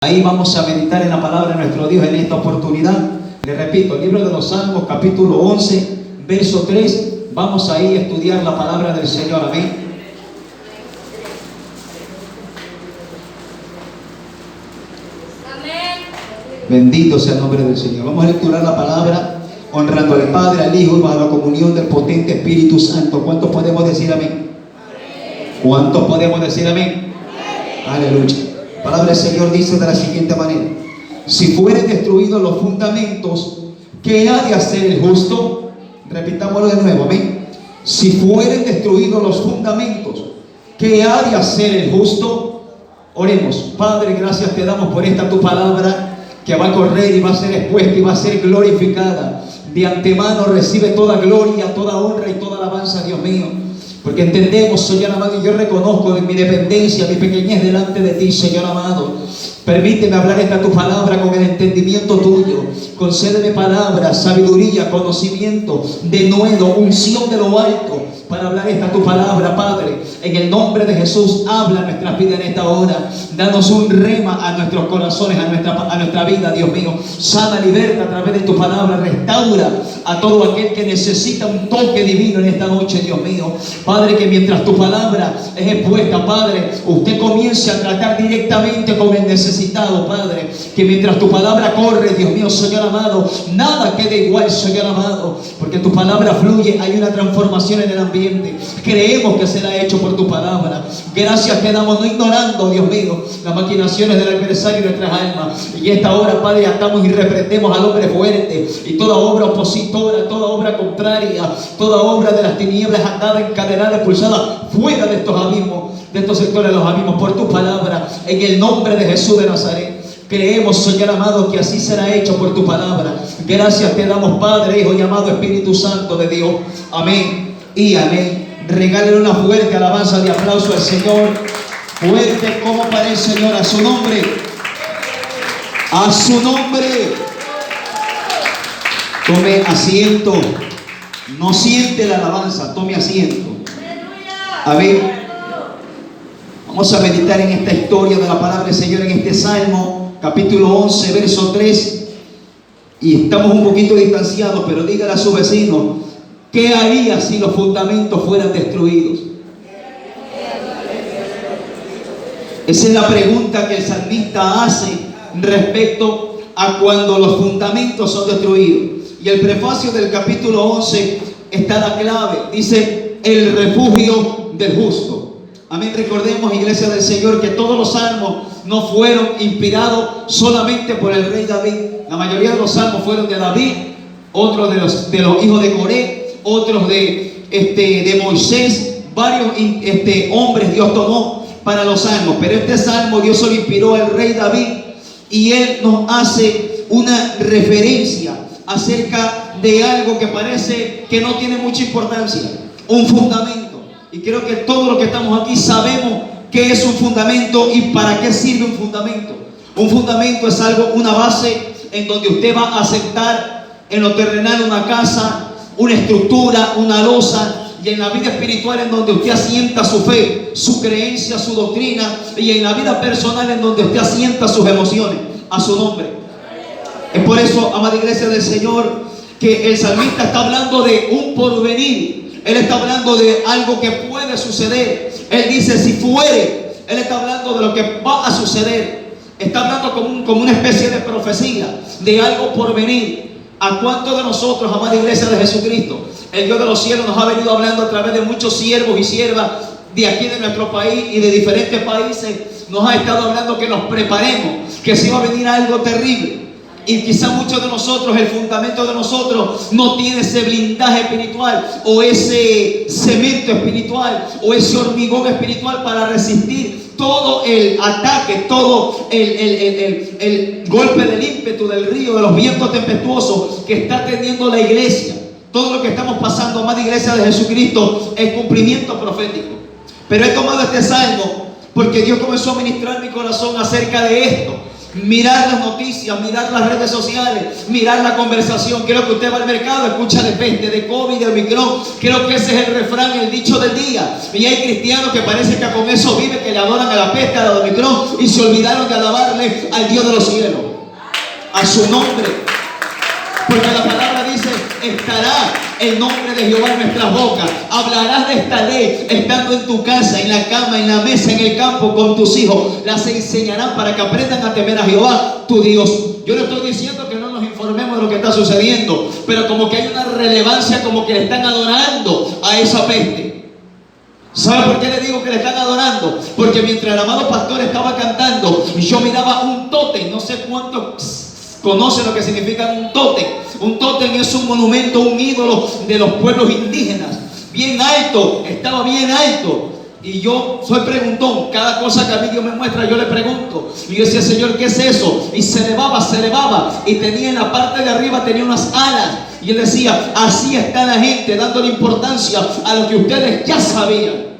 Ahí vamos a meditar en la palabra de nuestro Dios en esta oportunidad. Le repito, el libro de los Salmos, capítulo 11, verso 3. Vamos ahí a estudiar la palabra del Señor. Amén. Bendito sea el nombre del Señor. Vamos a lecturar la palabra honrando al Padre, al Hijo y bajo la comunión del potente Espíritu Santo. ¿Cuántos podemos decir amén? ¿Cuántos podemos decir amén? Aleluya. La palabra del Señor dice de la siguiente manera: si fueren destruidos los fundamentos, ¿qué ha de hacer el justo? Repitámoslo de nuevo, amén. Si fueren destruidos los fundamentos, ¿qué ha de hacer el justo? Oremos. Padre, gracias te damos por esta tu palabra, que va a correr y va a ser expuesta y va a ser glorificada. De antemano recibe toda gloria, toda honra y toda alabanza, Dios mío, porque entendemos, Señor amado, y yo reconozco en mi dependencia, mi pequeñez delante de ti, Señor amado. Permíteme hablar esta tu palabra con el entendimiento tuyo. Concédeme palabra, sabiduría, conocimiento, denuedo, unción de lo alto para hablar esta tu palabra, Padre. En el nombre de Jesús, habla nuestras vidas en esta hora. Danos un rema a nuestros corazones, a nuestra vida, Dios mío. Sana, liberta a través de tu palabra. Restaura a todo aquel que necesita un toque divino en esta noche, Dios mío. Padre, que mientras tu palabra es expuesta, Padre, usted comience a tratar directamente con el necesitado, Padre. Que mientras tu palabra corre, Dios mío, Señor amado, nada quede igual, Señor amado, porque tu palabra fluye, hay una transformación en el ambiente. Creemos que será hecho por tu palabra. Gracias te damos, no ignorando, Dios mío, las maquinaciones del adversario en nuestras almas. Y esta hora, Padre, atamos y reprendemos al hombre fuerte y toda obra opositora, toda obra contraria, toda obra de las tinieblas atada, encadenada, expulsada fuera de estos abismos, de estos sectores de los abismos, por tu palabra, en el nombre de Jesús de Nazaret. Creemos, Señor amado, que así será hecho por tu palabra. Gracias te damos, Padre, Hijo y amado Espíritu Santo de Dios. Amén y amén. Regálale una fuerte alabanza de aplauso al Señor. Fuerte como para el Señor, a su nombre. A su nombre. Tome asiento. No siente la alabanza, tome asiento. Amén. Vamos a meditar en esta historia de la palabra del Señor, en este Salmo, capítulo 11, verso 3. Y estamos un poquito distanciados, pero dígale a su vecino: ¿qué haría si los fundamentos fueran destruidos? Esa es la pregunta que el salmista hace respecto a cuando los fundamentos son destruidos. Y el prefacio del capítulo 11 está la clave. Dice: el refugio del justo. Amén. Recordemos, iglesia del Señor, que todos los salmos no fueron inspirados solamente por el rey David. La mayoría de los salmos fueron de David, otros de los hijos de Coré, otros de Moisés. Varios hombres Dios tomó para los salmos, pero este salmo Dios se lo inspiró al rey David, y él nos hace una referencia acerca de algo que parece que no tiene mucha importancia: un fundamento. Y creo que todos los que estamos aquí sabemos qué es un fundamento y para qué sirve un fundamento. Un fundamento es algo, una base en donde usted va a asentar en lo terrenal una casa, una estructura, una losa, y en la vida espiritual en donde usted asienta su fe, su creencia, su doctrina, y en la vida personal en donde usted asienta sus emociones. A su nombre. Es por eso, amada iglesia del Señor, que el salmista está hablando de un porvenir. Él está hablando de algo que puede suceder. Él dice: si fuere. Él está hablando de lo que va a suceder. Está hablando como una especie de profecía de algo por venir. ¿A cuántos de nosotros, amada iglesia de Jesucristo, el Dios de los cielos nos ha venido hablando a través de muchos siervos y siervas de aquí de nuestro país y de diferentes países? Nos ha estado hablando que nos preparemos, que se va a venir algo terrible. Y quizá muchos de nosotros, el fundamento de nosotros no tiene ese blindaje espiritual, o ese cemento espiritual, o ese hormigón espiritual para resistir todo el ataque, todo el golpe del ímpetu del río, de los vientos tempestuosos que está teniendo la iglesia. Todo lo que estamos pasando, amada iglesia de Jesucristo, es cumplimiento profético. Pero he tomado este salmo porque Dios comenzó a ministrar mi corazón acerca de esto. mirar las noticias, mirar las redes sociales, mirar la conversación. Creo que usted va al mercado, escucha de peste, de COVID, de Omicron. Creo que ese es el refrán, el dicho del día. Y hay cristianos que parece que con eso viven, que le adoran a la peste, a la de Omicron, y se olvidaron de alabarle al Dios de los cielos, a su nombre. Porque la palabra dice: estará el nombre de Jehová en nuestras bocas. Hablarás de esta ley estando en tu casa, en la cama, en la mesa, en el campo, con tus hijos. Las enseñarán para que aprendan a temer a Jehová, tu Dios. Yo no estoy diciendo que no nos informemos de lo que está sucediendo, pero como que hay una relevancia, como que le están adorando a esa peste. ¿Sabe por qué le digo que le están adorando? Porque mientras el amado pastor estaba cantando, yo miraba un tótem. No sé cuántos conocen lo que significa un tótem. Un tótem es un monumento, un ídolo de los pueblos indígenas. Bien alto, estaba bien alto. Y yo soy preguntón. Cada cosa que a mí Dios me muestra, yo le pregunto. Y yo decía: Señor, ¿qué es eso? Y se elevaba. Y tenía en la parte de arriba, tenía unas alas. Y él decía: así está la gente, dándole importancia a lo que ustedes ya sabían.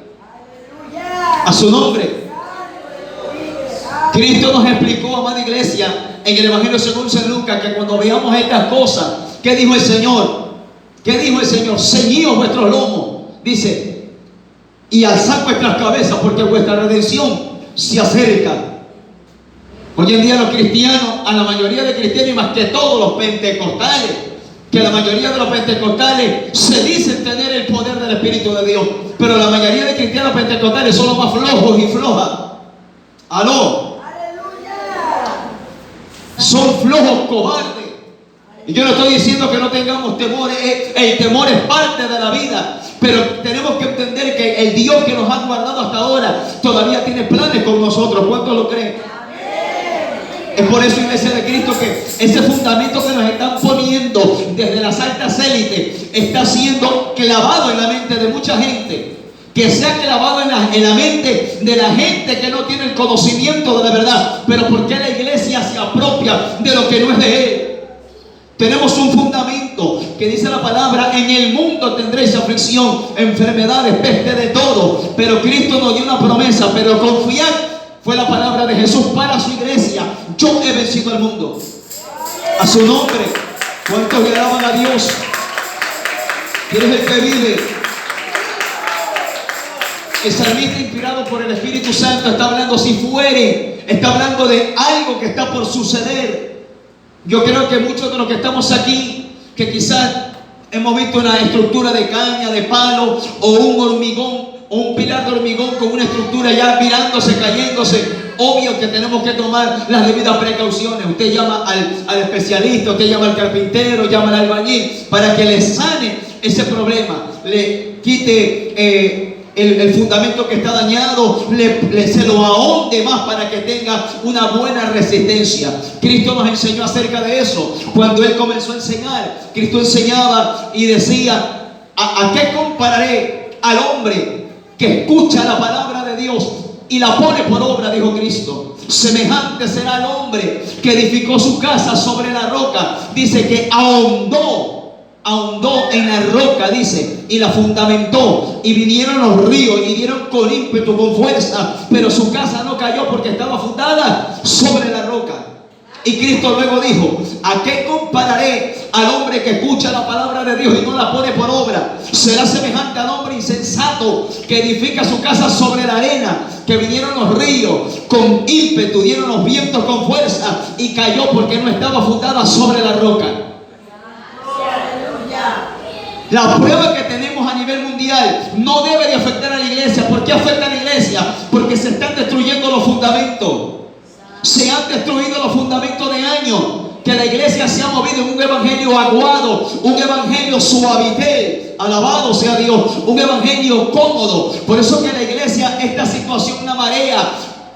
A su nombre. Cristo nos explicó, amada iglesia, en el Evangelio según San Lucas, que cuando veamos estas cosas, ¿qué dijo el Señor? ¿Qué dijo el Señor? Ceñíos vuestros lomos, dice, y alzad vuestras cabezas, porque vuestra redención se acerca. Hoy en día los cristianos, a la mayoría de cristianos, y más que todos los pentecostales, que la mayoría de los pentecostales se dicen tener el poder del Espíritu de Dios, pero la mayoría de cristianos pentecostales son los más flojos y flojas. ¡Aló! Son flojos, cobardes. Y yo no estoy diciendo que no tengamos temor. El temor es parte de la vida, pero tenemos que entender que el Dios que nos ha guardado hasta ahora todavía tiene planes con nosotros. ¿Cuántos lo creen? Es por eso, iglesia de Cristo, que ese fundamento que nos están poniendo desde las altas élites está siendo clavado en la mente de mucha gente. Que se ha clavado en la mente de la gente que no tiene el conocimiento de la verdad. Pero ¿por qué la iglesia se apropia de lo que no es de él? Tenemos un fundamento que dice la palabra: en el mundo tendréis aflicción, enfermedades, peste, de todo. Pero Cristo nos dio una promesa. Pero confiad, fue la palabra de Jesús para su iglesia: yo he vencido al mundo. A su nombre. ¿Cuántos le alaban a Dios? ¿Quién es el que vive? El salmista, inspirado por el Espíritu Santo, está hablando si fuere, está hablando de algo que está por suceder. Yo creo que muchos de los que estamos aquí, que quizás hemos visto una estructura de caña, de palo, o un hormigón, o un pilar de hormigón con una estructura ya mirándose, cayéndose, obvio que tenemos que tomar las debidas precauciones. Usted llama al especialista, usted llama al carpintero, llama al albañil, para que le sane ese problema, le quite el fundamento que está dañado, se lo ahonde más para que tenga una buena resistencia. Cristo nos enseñó acerca de eso. Cuando Él comenzó a enseñar, Cristo enseñaba y decía: ¿a qué compararé al hombre que escucha la palabra de Dios y la pone por obra? Dijo Cristo. Semejante será el hombre que edificó su casa sobre la roca. Dice que ahondó en la roca, dice, y la fundamentó, y vinieron los ríos y dieron con ímpetu, con fuerza, pero su casa no cayó porque estaba fundada sobre la roca. Y Cristo luego dijo: ¿a qué compararé al hombre que escucha la palabra de Dios y no la pone por obra? Será semejante al hombre insensato que edifica su casa sobre la arena, que vinieron los ríos con ímpetu, dieron los vientos con fuerza, y cayó porque no estaba fundada sobre la roca. La prueba que tenemos a nivel mundial no debe de afectar a la iglesia. ¿Por qué afecta a la iglesia? Porque se están destruyendo los fundamentos. Se han destruido los fundamentos de años. Que la iglesia se ha movido en un evangelio aguado, un evangelio suavité, alabado sea Dios, un evangelio cómodo. Por eso que la iglesia, esta situación, una marea.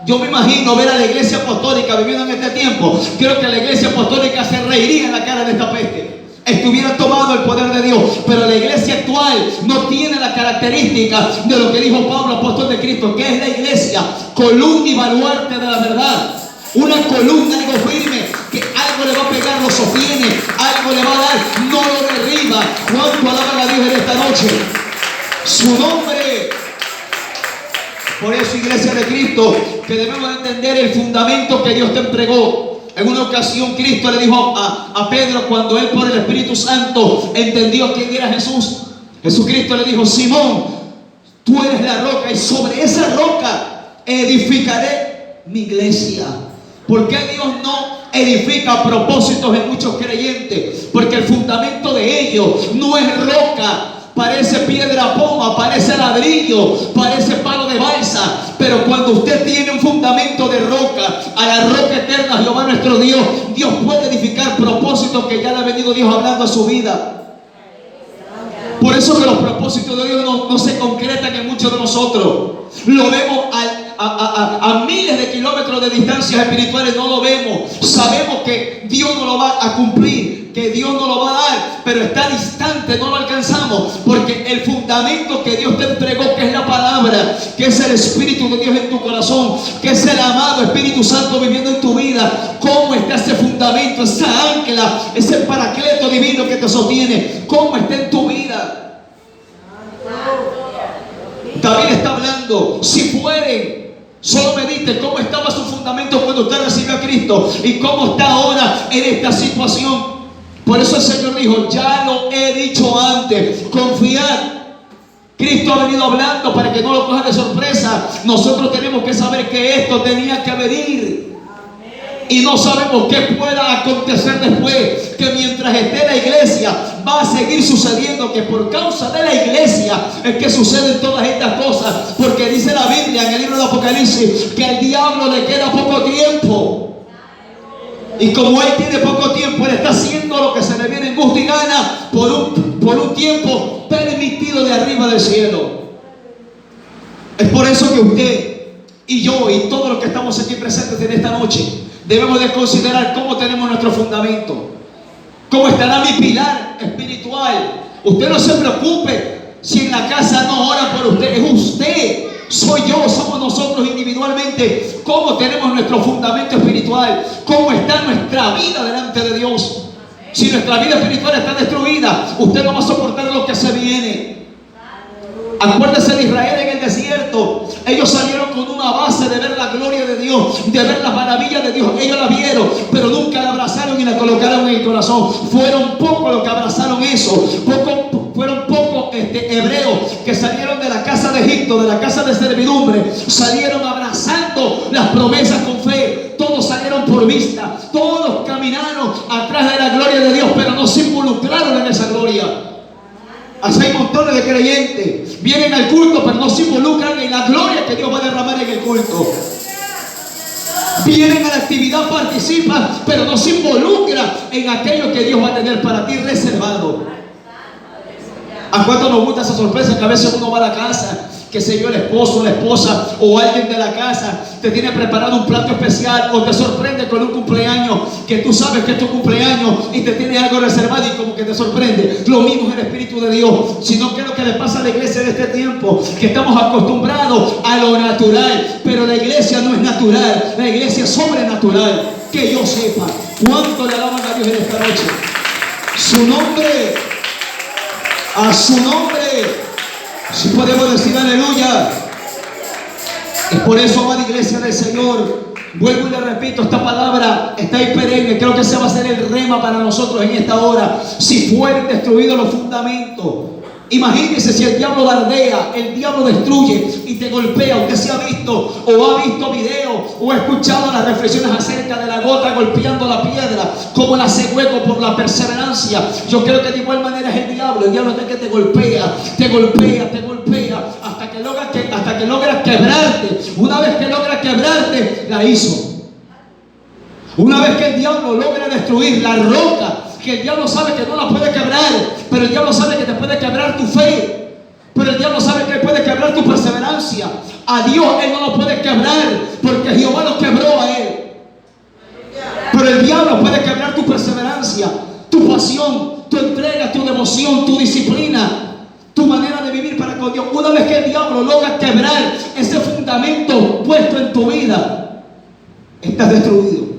Yo me imagino ver a la iglesia apostólica viviendo en este tiempo. Creo que la iglesia apostólica se reiría en la cara de esta peste. Estuviera tomado el poder de Dios. Pero la iglesia actual no tiene la característica de lo que dijo Pablo, apóstol de Cristo, que es la iglesia columna y baluarte de la verdad. Una columna, algo firme, que algo le va a pegar, lo sostiene, algo le va a dar, no lo derriba. ¿Cuánto alaban a Dios en esta noche? Su nombre. Por eso, iglesia de Cristo, que debemos entender el fundamento que Dios te entregó. En una ocasión Cristo le dijo a Pedro, cuando él por el Espíritu Santo entendió quién era Jesús, Jesucristo le dijo: Simón, tú eres la roca, y sobre esa roca edificaré mi iglesia. ¿Por qué Dios no edifica propósitos en muchos creyentes? Porque el fundamento de ellos no es roca. Parece piedra poma, parece ladrillo, parece palo de balsa. Pero cuando usted tiene un fundamento de roca, a la roca eterna, Jehová nuestro Dios, Dios puede edificar propósitos que ya le ha venido Dios hablando a su vida. Por eso que los propósitos de Dios no se concretan en muchos de nosotros. Lo vemos a miles de kilómetros de distancias espirituales, no lo vemos. Sabemos que Dios no lo va a cumplir, que Dios no lo va a dar, pero está distante, no lo alcanzamos, porque el fundamento que Dios te entregó, que es la palabra, que es el Espíritu de Dios en tu corazón, que es el amado Espíritu Santo viviendo en tu vida. ¿Cómo está ese fundamento, esa ancla, ese paracleto divino que te sostiene? ¿Cómo está en tu vida? David está hablando: si fueren, solo medite cómo estaba su fundamento cuando usted recibió a Cristo y cómo está ahora en esta situación. Por eso el Señor dijo: ya lo he dicho antes, confiad. Cristo ha venido hablando para que no lo cojan de sorpresa. Nosotros tenemos que saber que esto tenía que venir. Y no sabemos qué pueda acontecer después, que mientras esté la iglesia va a seguir sucediendo, que por causa de la iglesia es que suceden todas estas cosas, porque dice la Biblia en el libro de Apocalipsis que al diablo le queda poco tiempo, y como él tiene poco tiempo, él está haciendo lo que se le viene en gusto y gana por un tiempo permitido de arriba del cielo. Es por eso que usted y yo y todos los que estamos aquí presentes en esta noche debemos de considerar cómo tenemos nuestro fundamento, cómo estará mi pilar espiritual. Usted no se preocupe si en la casa no ora por usted, es usted, soy yo, somos nosotros individualmente. Cómo tenemos nuestro fundamento espiritual, cómo está nuestra vida delante de Dios. Si nuestra vida espiritual está destruida, usted no va a soportar lo que se viene. Acuérdese de Israel en el desierto. Ellos salieron con una base de ver la gloria de Dios, de ver las maravillas de Dios. Ellos la vieron, pero nunca la abrazaron y la colocaron en el corazón. Fueron pocos los que abrazaron eso. Fueron pocos hebreos que salieron de la casa de Egipto, de la casa de servidumbre. Salieron abrazando las promesas con fe. Todos salieron por vista. Todos caminaron atrás de la gloria de Dios, pero no se involucraron en esa gloria. Así hay montones de creyentes, vienen al culto pero no se involucran en la gloria que Dios va a derramar en el culto. Vienen a la actividad, participan, pero no se involucran en aquello que Dios va a tener para ti reservado. ¿A cuánto nos gusta esa sorpresa que a veces uno va a la casa, que se yo, el esposo, la esposa o alguien de la casa te tiene preparado un plato especial, o te sorprende con un cumpleaños que tú sabes que es tu cumpleaños y te tiene algo reservado y como que te sorprende? Lo mismo es el Espíritu de Dios. Sino que es lo que le pasa a la iglesia de este tiempo, que estamos acostumbrados a lo natural, pero la iglesia no es natural, la iglesia es sobrenatural. Que yo sepa. ¿Cuánto le alaban a Dios en esta noche? Su nombre, a su nombre. Si podemos decir aleluya. Es por eso, amada iglesia del Señor, vuelvo y le repito, esta palabra está ahí perenne. Creo que ese va a ser el rema para nosotros en esta hora. Si fueren destruidos los fundamentos, imagínense si el diablo dardea, el diablo destruye y te golpea. Usted se ha visto o ha visto videos o ha escuchado las reflexiones acerca de la gota golpeando la piedra, como la hace hueco por la perseverancia. Yo creo que de igual manera es el diablo. El diablo es el que te golpea, hasta que logra quebrarte. Una vez que logra quebrarte, la hizo. Una vez que el diablo logra destruir la roca, que el diablo sabe que no la puede quebrar, pero el diablo sabe que te puede quebrar tu fe, pero el diablo sabe que puede quebrar tu perseverancia. A Dios él no lo puede quebrar, porque Jehová lo quebró a él. Pero el diablo puede quebrar tu perseverancia, tu pasión, tu entrega, tu devoción, tu disciplina, tu manera de vivir para con Dios. Una vez que el diablo logra quebrar ese fundamento puesto en tu vida, estás destruido.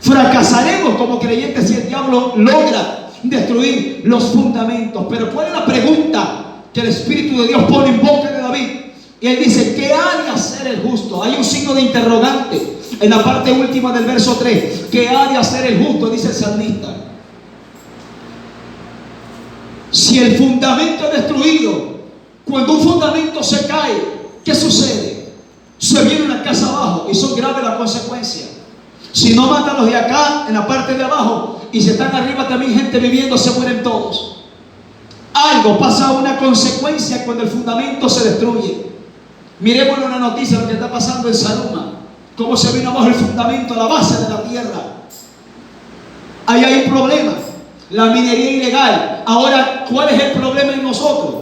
Fracasaremos como creyentes si el diablo logra destruir los fundamentos. Pero ¿cuál es la pregunta que el Espíritu de Dios pone en boca de David Y él dice, ¿qué ha de hacer el justo? Hay un signo de interrogante en la parte última del verso 3. ¿Qué ha de hacer el justo? Dice el salmista. Si el fundamento es destruido, cuando un fundamento se cae, ¿qué sucede? Se viene una casa abajo y son graves las consecuencias. Si no matan los de acá, en la parte de abajo, y si están arriba también gente viviendo, se mueren todos. Algo pasa, una consecuencia cuando el fundamento se destruye. Miremos una noticia de lo que está pasando en Saruma, cómo se vino abajo el fundamento, la base de la tierra. Ahí hay un problema, la minería ilegal. Ahora, ¿cuál es el problema en nosotros?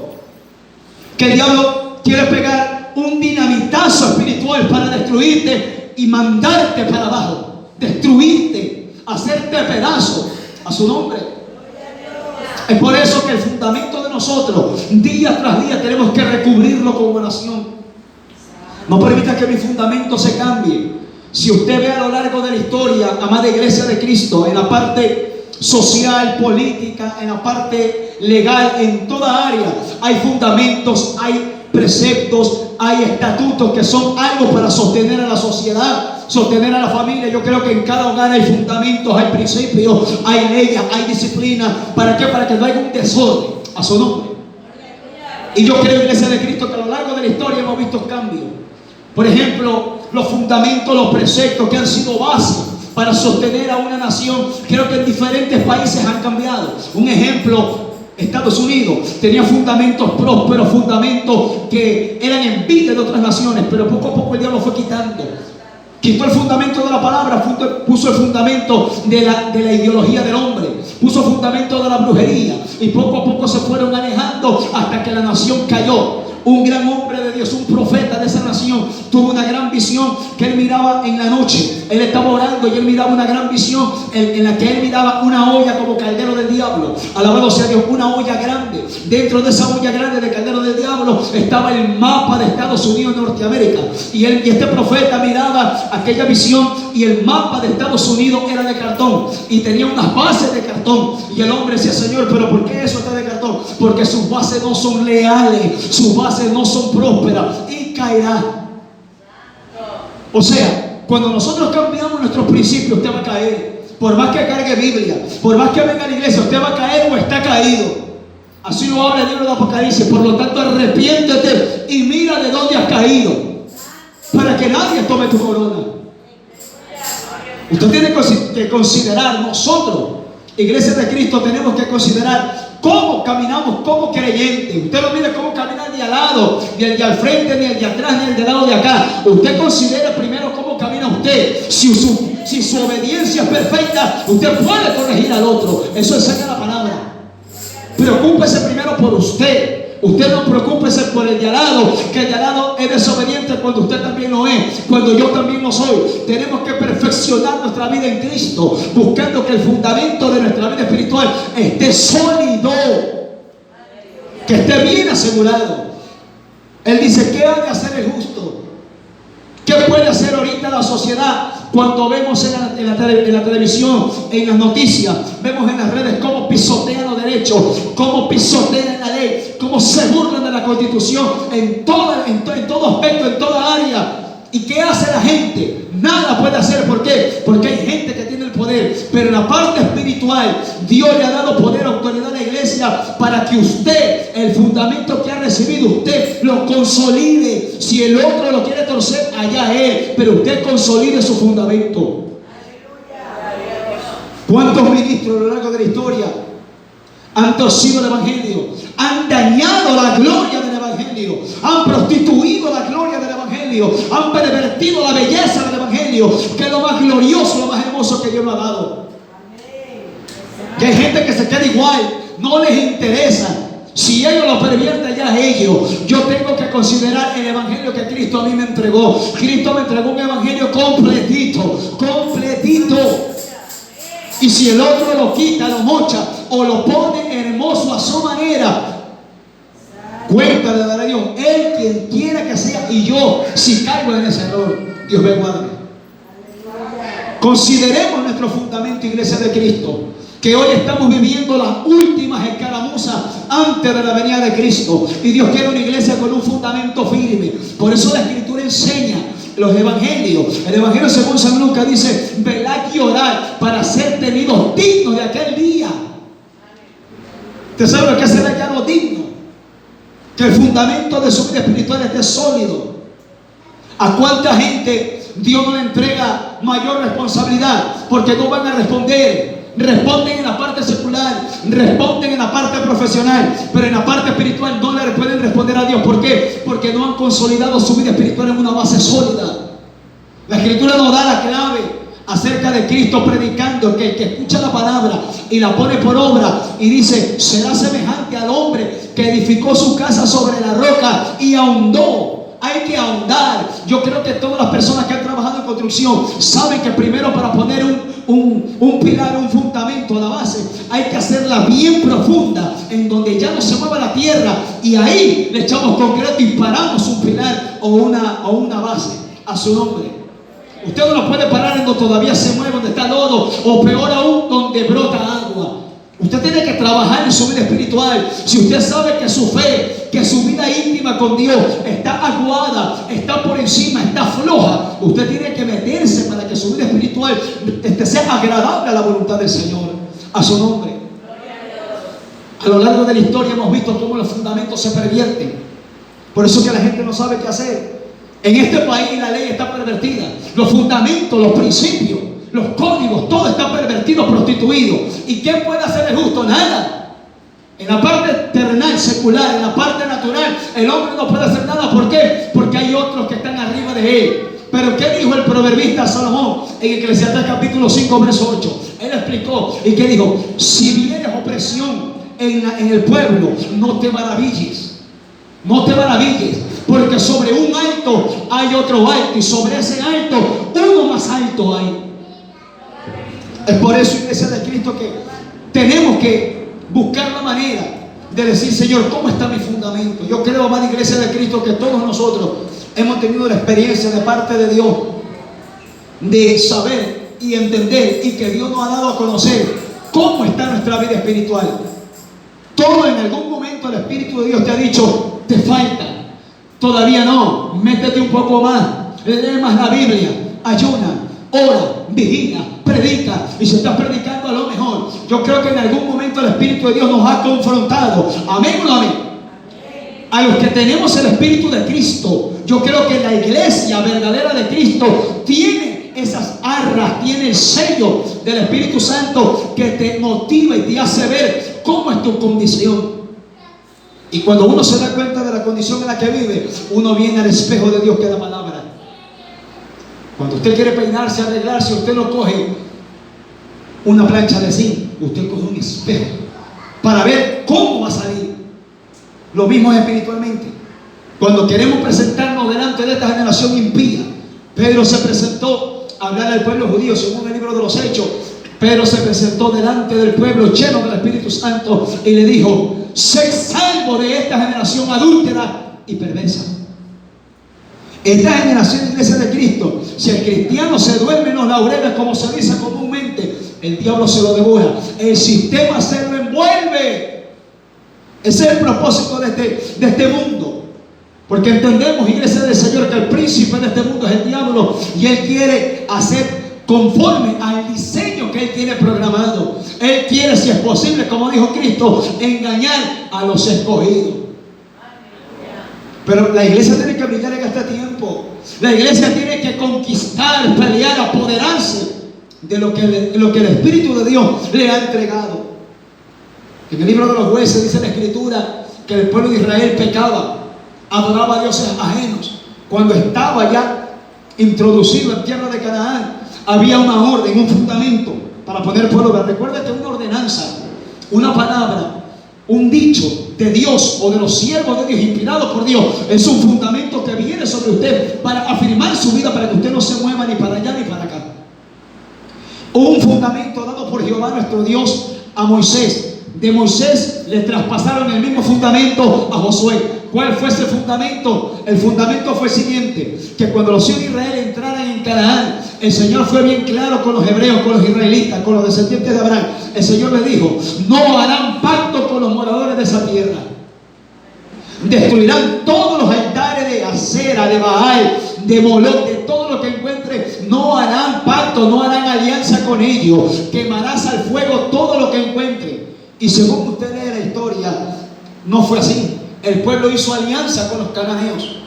Que el diablo quiere pegar un dinamitazo espiritual para destruirte y mandarte para abajo, destruirte, hacerte pedazos a su nombre. Es por eso que el fundamento de nosotros, día tras día, tenemos que recubrirlo con oración. No permita que mi fundamento se cambie. Si usted ve a lo largo de la historia, amada iglesia de Cristo, en la parte social, política, en la parte legal, en toda área, hay fundamentos, hay preceptos, hay estatutos que son algo para sostener a la sociedad, sostener a la familia. Yo creo que en cada hogar hay fundamentos, hay principios, hay leyes, hay disciplina. ¿Para qué? Para que no haya un desorden a su nombre. Y yo creo, iglesia de Cristo, que a lo largo de la historia hemos visto cambios. Por ejemplo, los fundamentos, los preceptos que han sido base para sostener a una nación, creo que en diferentes países han cambiado. Un ejemplo, Estados Unidos tenía fundamentos prósperos, fundamentos que eran envidia de otras naciones, pero poco a poco el diablo fue quitando. Quitó el fundamento de la palabra, puso el fundamento de la ideología del hombre, puso el fundamento de la brujería, y poco a poco se fueron alejando hasta que la nación cayó. Un gran hombre de Dios, un profeta de esa nación, tuvo una gran visión que él miraba en la noche. Él estaba orando y él miraba una gran visión en la que él miraba una olla como caldero del diablo. Alabado sea Dios, una olla grande. Dentro de esa olla grande de caldero del diablo estaba el mapa de Estados Unidos, Norteamérica. Y este profeta miraba aquella visión y el mapa de Estados Unidos era de cartón y tenía unas bases de cartón. Y el hombre decía, Señor, ¿pero por qué eso está de cartón? Porque sus bases no son leales, sus bases no son prósperas y caerá. O sea, cuando nosotros cambiamos nuestros principios, usted va a caer. Por más que cargue Biblia, por más que venga a la iglesia, usted va a caer o está caído. Así lo habla el libro de Apocalipsis. Por lo tanto, arrepiéntete y mira de dónde has caído, para que nadie tome tu corona. Usted tiene que considerar, nosotros, iglesia de Cristo, tenemos que considerar cómo caminamos como creyentes. Usted no mire cómo camina el de al lado, ni el de al frente, ni el de atrás, ni el de lado de acá. Usted considera primero cómo camina usted. Si su obediencia es perfecta, usted puede corregir al otro. Eso enseña la palabra. Preocúpese primero por usted. Usted no preocúpese por el de al lado, que el de al lado es desobediente cuando usted también lo es, cuando yo también lo soy. Tenemos que perfeccionar nuestra vida en Cristo, buscando que el fundamento de nuestra vida espiritual esté sólido, que esté bien asegurado. Él dice, ¿qué ha de hacer el justo? ¿Qué puede hacer ahorita la sociedad? Cuando vemos en la televisión, en las noticias, vemos en las redes cómo pisotean los derechos, cómo pisotean la ley, cómo se burlan de la Constitución en todo aspecto, en toda área. ¿Y qué hace la gente? Nada puede hacer. ¿Por qué? Porque hay gente que tiene el poder. Pero en la parte espiritual, Dios le ha dado poder, autoridad a la iglesia para que usted, el fundamento que ha recibido, usted lo consolide. Si el otro lo quiere torcer, allá él, pero usted consolide su fundamento. ¿Cuántos ministros a lo largo de la historia han torcido el evangelio? Han dañado la gloria del evangelio, han prostituido la gloria del evangelio, han pervertido la belleza del evangelio, que es lo más glorioso, lo más hermoso que Dios nos ha dado. Y hay gente que se queda igual, no les interesa. Si ellos lo pervierten, ya ellos. Yo tengo que considerar el evangelio que Cristo a mí me entregó. Cristo me entregó un evangelio completito. Y si el otro lo quita, lo mocha o lo pone hermoso a su manera, cuenta le dará a Dios. Él quien quiera que sea, y yo, si caigo en ese error, Dios me guarde. Consideremos nuestro fundamento, iglesia de Cristo, que hoy estamos viviendo las últimas escaramuzas antes de la venida de Cristo. Y Dios quiere una iglesia con un fundamento firme. Por eso la Escritura enseña los evangelios. El evangelio según San Lucas dice: velad y orad para ser tenidos dignos de aquel día. ¿Usted sabe lo que es ser hallado digno? Que el fundamento de su vida espiritual esté sólido. ¿A cuánta gente Dios no le entrega mayor responsabilidad? Porque no van a responder. Responden en la parte secular, responden en la parte profesional, pero en la parte espiritual no le pueden responder a Dios. ¿Por qué? Porque no han consolidado su vida espiritual en una base sólida. La Escritura nos da la clave acerca de Cristo predicando, que el que escucha la palabra y la pone por obra, y dice: será semejante al hombre que edificó su casa sobre la roca y ahondó. Hay que ahondar. Yo creo que todas las personas que han trabajado en construcción saben que primero, para poner un pilar, un fundamento, la base, hay que hacerla bien profunda, en donde ya no se mueva la tierra, y ahí le echamos concreto y paramos un pilar o una base a su nombre. Usted no lo puede parar en donde todavía se mueve, donde está lodo, o peor aún, donde brota agua. Usted tiene que trabajar en su vida espiritual. Si usted sabe que su fe, que su vida íntima con Dios está aguada, está por encima, está floja, usted tiene que meterse para que su vida espiritual sea agradable a la voluntad del Señor, a su nombre. A lo largo de la historia hemos visto cómo los fundamentos se pervierten. Por eso que la gente no sabe qué hacer. En este país la ley está pervertida. Los fundamentos, los principios, los códigos, todo está pervertido, prostituido. ¿Y qué puede hacer el justo? Nada. En la parte terrenal, secular, en la parte natural, el hombre no puede hacer nada. ¿Por qué? Porque hay otros que están arriba de él. Pero ¿qué dijo el proverbista Salomón en Eclesiastés capítulo 5, verso 8? Él explicó, ¿y qué dijo? Si vienes opresión en el pueblo, no te maravilles. No te maravilles, porque sobre un alto hay otro alto, y sobre ese alto uno más alto hay. Es por eso, iglesia de Cristo, que tenemos que buscar la manera de decir: Señor, ¿cómo está mi fundamento? Yo creo, amada iglesia de Cristo, que todos nosotros hemos tenido la experiencia de parte de Dios de saber y entender, y que Dios nos ha dado a conocer cómo está nuestra vida espiritual. Todo en algún momento el Espíritu de Dios te ha dicho: te falta, todavía no, métete un poco más, lee más la Biblia, ayuna, ora, vigila, predica. Y si estás predicando, a lo mejor, yo creo que en algún momento el Espíritu de Dios nos ha confrontado. Amén o no amén. A los que tenemos el Espíritu de Cristo, yo creo que la iglesia verdadera de Cristo tiene esas arras, tiene el sello del Espíritu Santo que te motiva y te hace ver cómo es tu condición. Y cuando uno se da cuenta de la condición en la que vive, uno viene al espejo de Dios, que es la palabra. Cuando usted quiere peinarse, arreglarse, usted no coge una plancha de zinc, usted coge un espejo para ver cómo va a salir. Lo mismo es espiritualmente. Cuando queremos presentarnos delante de esta generación impía, Pedro se presentó a hablar al pueblo judío, según el libro de los Hechos. Pedro se presentó delante del pueblo lleno del Espíritu Santo y le dijo: sé salvo de esta generación adúltera y perversa. Esta generación, iglesia de Cristo, si el cristiano se duerme en los laureles, como se dice comúnmente, el diablo se lo devora, el sistema se lo envuelve. Ese es el propósito de este mundo. Porque entendemos, iglesia del Señor, que el príncipe de este mundo es el diablo, y él quiere hacer conforme al diseño que él tiene programado. Él quiere, si es posible, como dijo Cristo, engañar a los escogidos. Pero la iglesia tiene que brillar en este tiempo. La iglesia tiene que conquistar, pelear, apoderarse de lo que el Espíritu de Dios le ha entregado. En el libro de los Jueces dice la Escritura que el pueblo de Israel pecaba, adoraba a dioses ajenos. Cuando estaba ya introducido en tierra de Canaán, había una orden, un fundamento para poner por obra. Recuerda que una ordenanza, una palabra, un dicho de Dios o de los siervos de Dios, inspirados por Dios, es un fundamento que viene sobre usted para afirmar su vida, para que usted no se mueva ni para allá ni para acá. Un fundamento dado por Jehová nuestro Dios a Moisés. De Moisés le traspasaron el mismo fundamento a Josué. ¿Cuál fue ese fundamento? El fundamento fue el siguiente: que cuando los hijos de Israel entraran en Canaán, el Señor fue bien claro con los hebreos, con los israelitas, con los descendientes de Abraham. El Señor les dijo: no harán pacto con los moradores de esa tierra. Destruirán todos los altares de Acera, de Baal, de Moloc, de todo lo que encuentre. No harán pacto, no harán alianza con ellos. Quemarás al fuego todo lo que encuentre. Y según usted lee la historia, no fue así. El pueblo hizo alianza con los cananeos.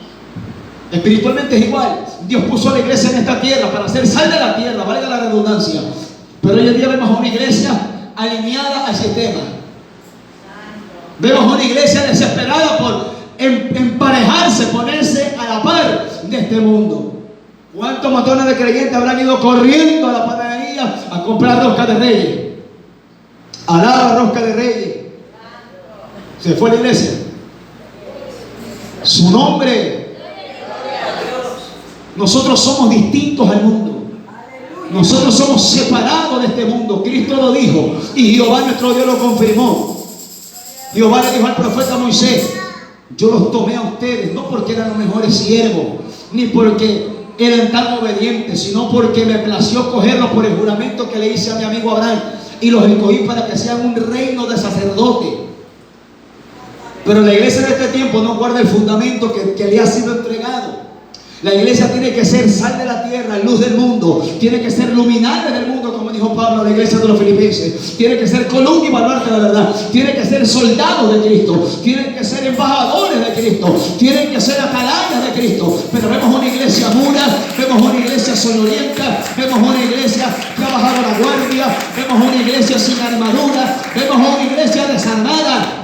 Espiritualmente es igual. Dios puso a la iglesia en esta tierra para hacer sal de la tierra, valga la redundancia. Pero hoy en día vemos una iglesia alineada al sistema. Vemos una iglesia desesperada por emparejarse, ponerse a la par de este mundo. ¿Cuántos montones de creyentes habrán ido corriendo a la panadería a comprar rosca de reyes? Alaba rosca de reyes. Se fue a la iglesia. Su nombre. Nosotros somos distintos al mundo. Nosotros somos separados de este mundo. Cristo lo dijo y Jehová nuestro Dios lo confirmó. Jehová le dijo al profeta Moisés: yo los tomé a ustedes no porque eran los mejores siervos, ni porque eran tan obedientes, sino porque me plació cogerlos por el juramento que le hice a mi amigo Abraham, y los escogí para que sean un reino de sacerdotes. Pero la iglesia de este tiempo no guarda el fundamento que le ha sido entregado. La iglesia tiene que ser sal de la tierra, luz del mundo. Tiene que ser luminaria del mundo, como dijo Pablo a la iglesia de los filipenses. Tiene que ser columna y baluarte de la verdad. Tiene que ser soldados de Cristo. Tienen que ser embajadores de Cristo. Tienen que ser atalayas de Cristo. Pero vemos una iglesia muda, vemos una iglesia soñolienta, vemos una iglesia que ha bajado la guardia, vemos una iglesia sin armadura, vemos una iglesia desarmada.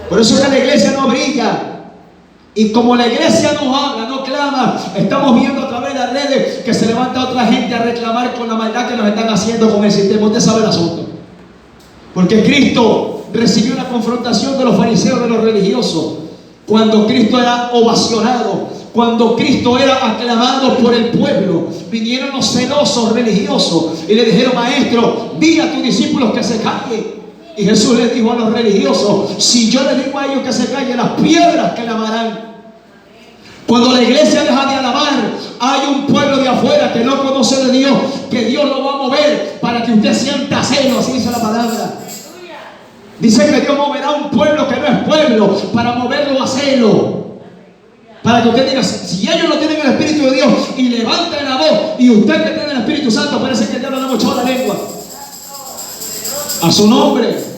Por eso que la iglesia no brilla. Y como la iglesia no habla, no clama, estamos viendo a través de las redes que se levanta otra gente a reclamar con la maldad que nos están haciendo con el sistema. Usted sabe el asunto. Porque Cristo recibió una confrontación de los fariseos, de los religiosos, cuando Cristo era ovacionado, cuando Cristo era aclamado por el pueblo. Vinieron los celosos religiosos y le dijeron: maestro, di a tus discípulos que se callen. Y Jesús les dijo a los religiosos: si yo les digo a ellos que se callen, las piedras que clamarán. Cuando la iglesia deja de alabar, hay un pueblo de afuera que no conoce de Dios, que Dios lo va a mover para que usted sienta celo. Así dice la palabra. Dice que Dios moverá a un pueblo que no es pueblo para moverlo a celo. Para que usted diga: si ellos no tienen el Espíritu de Dios y levanten la voz, y usted que tiene el Espíritu Santo, parece que el diablo le ha mochado la lengua. A su nombre.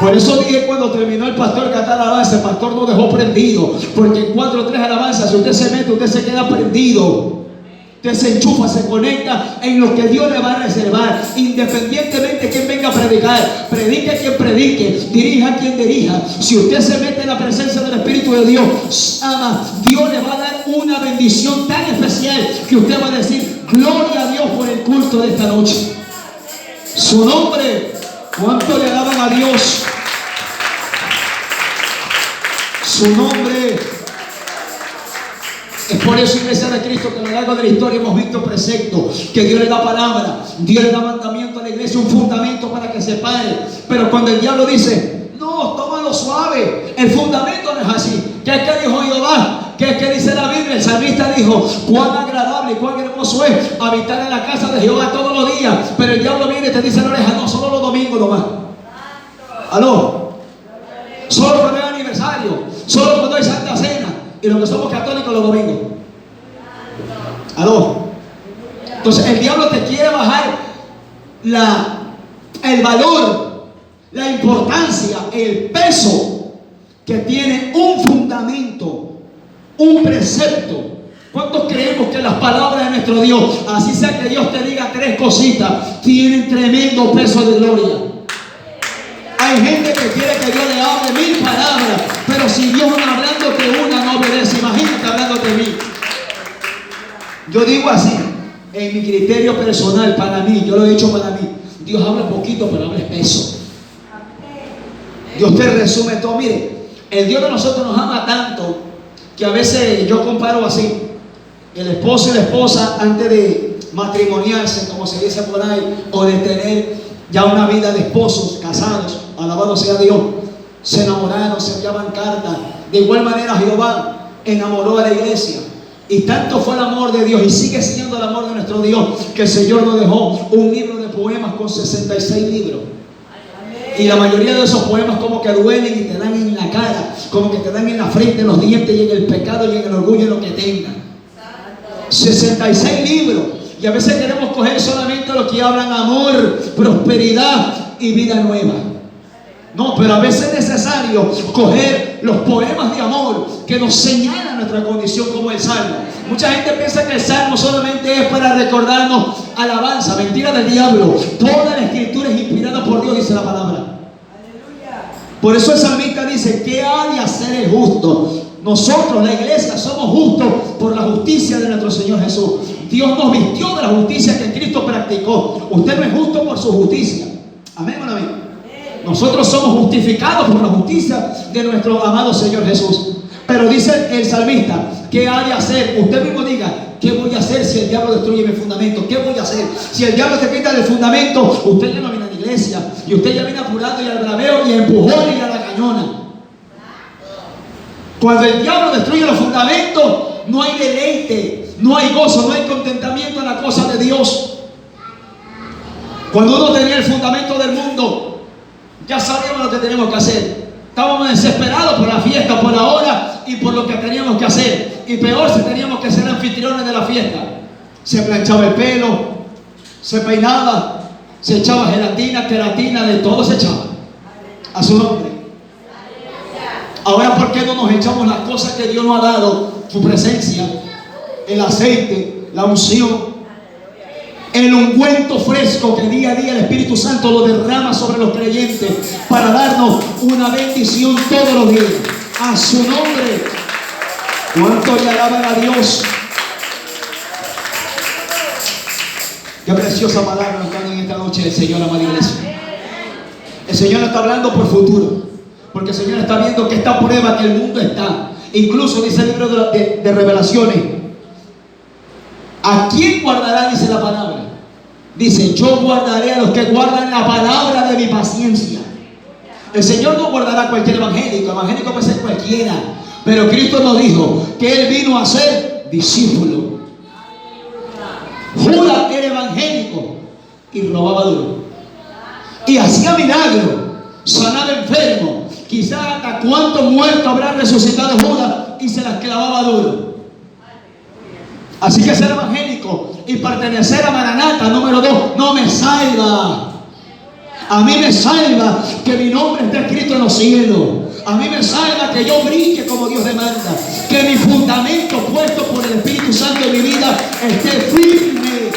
Por eso dije cuando terminó el pastor cantar alabanza, el pastor nos dejó prendido. Porque en 4 o 3 alabanzas, si usted se mete, usted se queda prendido. Usted se enchufa, se conecta en lo que Dios le va a reservar. Independientemente de quién venga a predicar. Predique quien predique, dirija quien dirija. Si usted se mete en la presencia del Espíritu de Dios, ama, Dios le va a dar una bendición tan especial que usted va a decir: gloria a Dios por el culto de esta noche. Su nombre. ¿Cuánto le alaban a Dios? Su nombre. Es por eso, iglesia de Cristo, que a lo largo de la historia hemos visto preceptos, que Dios le da palabra, Dios le da mandamiento a la iglesia, un fundamento para que se pare. Pero cuando el diablo dice: no, tómalo suave, el fundamento no es así. ¿Qué es que dijo Jehová? ¿Qué es que dice la Biblia? El salmista dijo: cuán agradable y cuán hermoso es habitar en la casa de Jehová todos los días. Pero el diablo viene y te dice en la oreja: no, solo los domingos nomás. ¿Aló? Solo cuando hay aniversario, solo cuando hay Santa Cena, y los que somos católicos los domingos. ¿Aló? Entonces el diablo te quiere bajar el valor, la importancia, el peso que tiene un fundamento, un precepto. ¿Cuántos creemos que las palabras de nuestro Dios, así sea que Dios te diga 3 cositas, tienen tremendo peso de gloria? Hay gente que quiere que Dios le hable 1000 palabras, pero si Dios hablándote una no obedece, imagínate hablándote 1000. Yo digo así, en mi criterio personal, para mí, yo lo he dicho para mí: Dios habla poquito, pero habla espeso. Dios te resume todo. Mire, el Dios de nosotros nos ama tanto que a veces yo comparo así: el esposo y la esposa, antes de matrimoniarse, como se dice por ahí, o de tener ya una vida de esposos, casados, alabado sea Dios, se enamoraron, se enviaban cartas. De igual manera Jehová enamoró a la iglesia. Y tanto fue el amor de Dios, y sigue siendo el amor de nuestro Dios, que el Señor nos dejó un libro de poemas con 66 libros. Y la mayoría de esos poemas como que duelen y te dan en la cara, como que te dan en la frente, en los dientes y en el pecado y en el orgullo, en lo que tengan. 66 libros. Y a veces queremos coger solamente los que hablan amor, prosperidad y vida nueva. No, pero a veces es necesario coger los poemas de amor que nos señalan nuestra condición, como el Salmo. Mucha gente piensa que el Salmo solamente es para recordarnos alabanza. Mentira del diablo. Toda la escritura es inspirada por Dios, dice la palabra. Por eso el salmista dice: ¿qué ha de hacer el justo? Nosotros, la iglesia, somos justos por la justicia de nuestro Señor Jesús. Dios nos vistió de la justicia que Cristo practicó. Usted no es justo por su justicia. Amén o no amén. Nosotros somos justificados por la justicia de nuestro amado Señor Jesús. Pero dice el salmista: ¿qué ha de hacer? Usted mismo diga: ¿qué voy a hacer si el diablo destruye mi fundamento? ¿Qué voy a hacer? Si el diablo te quita del fundamento, usted ya no viene a la iglesia. Y usted ya viene apurando y al braveo y a empujón y a la cañona. Cuando el diablo destruye los fundamentos, no hay deleite, no hay gozo, no hay contentamiento en la cosa de Dios. Cuando uno tenía el fundamento del mundo, ya sabíamos lo que teníamos que hacer. Estábamos desesperados por la fiesta, por la hora y por lo que teníamos que hacer. Y peor si teníamos que ser anfitriones de la fiesta. Se planchaba el pelo, se peinaba, se echaba gelatina, queratina, de todo se echaba. A su nombre. Ahora, ¿por qué no nos echamos las cosas que Dios nos ha dado? Su presencia, el aceite, la unción, el ungüento fresco que día a día el Espíritu Santo lo derrama sobre los creyentes para darnos una bendición todos los días. A su nombre. ¿Cuánto le alaban a Dios? Qué preciosa palabra nos dan en esta noche el Señor, amada iglesia. El Señor no está hablando por futuro, porque el Señor está viendo que esta prueba que el mundo está. Incluso dice el libro de Revelaciones: ¿a quién guardará? Dice la palabra. Dice: yo guardaré a los que guardan la palabra de mi paciencia. El Señor no guardará a cualquier evangélico. Evangélico puede ser cualquiera, pero Cristo nos dijo que Él vino a ser discípulo. Judas era evangélico y robaba duro, y hacía milagros, sanaba enfermos. Quizás hasta cuántos muertos habrá resucitado Judas, y se las clavaba duro. Así que ser evangélico y pertenecer a Maranata, número 2, no me salva. A mí me salva que mi nombre esté escrito en los cielos. A mí me salva que yo brille como Dios demanda. Que mi fundamento puesto por el Espíritu Santo en mi vida esté firme.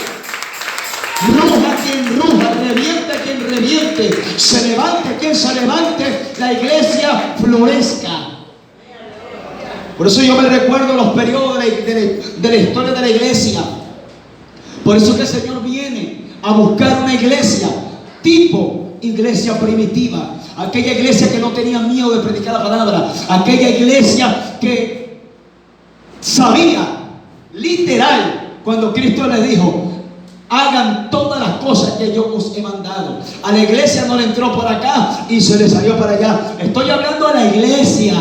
Ruja quien ruja, reviente quien reviente, se levante quien se levante, la iglesia florezca. Por eso yo me recuerdo los periodos de la historia de la iglesia. Por eso que el Señor viene a buscar una iglesia tipo iglesia primitiva. Aquella iglesia que no tenía miedo de predicar la palabra. Aquella iglesia que sabía, literal, cuando Cristo les dijo: hagan todas las cosas que yo os he mandado. A la iglesia no le entró por acá y se le salió para allá. Estoy hablando a la iglesia.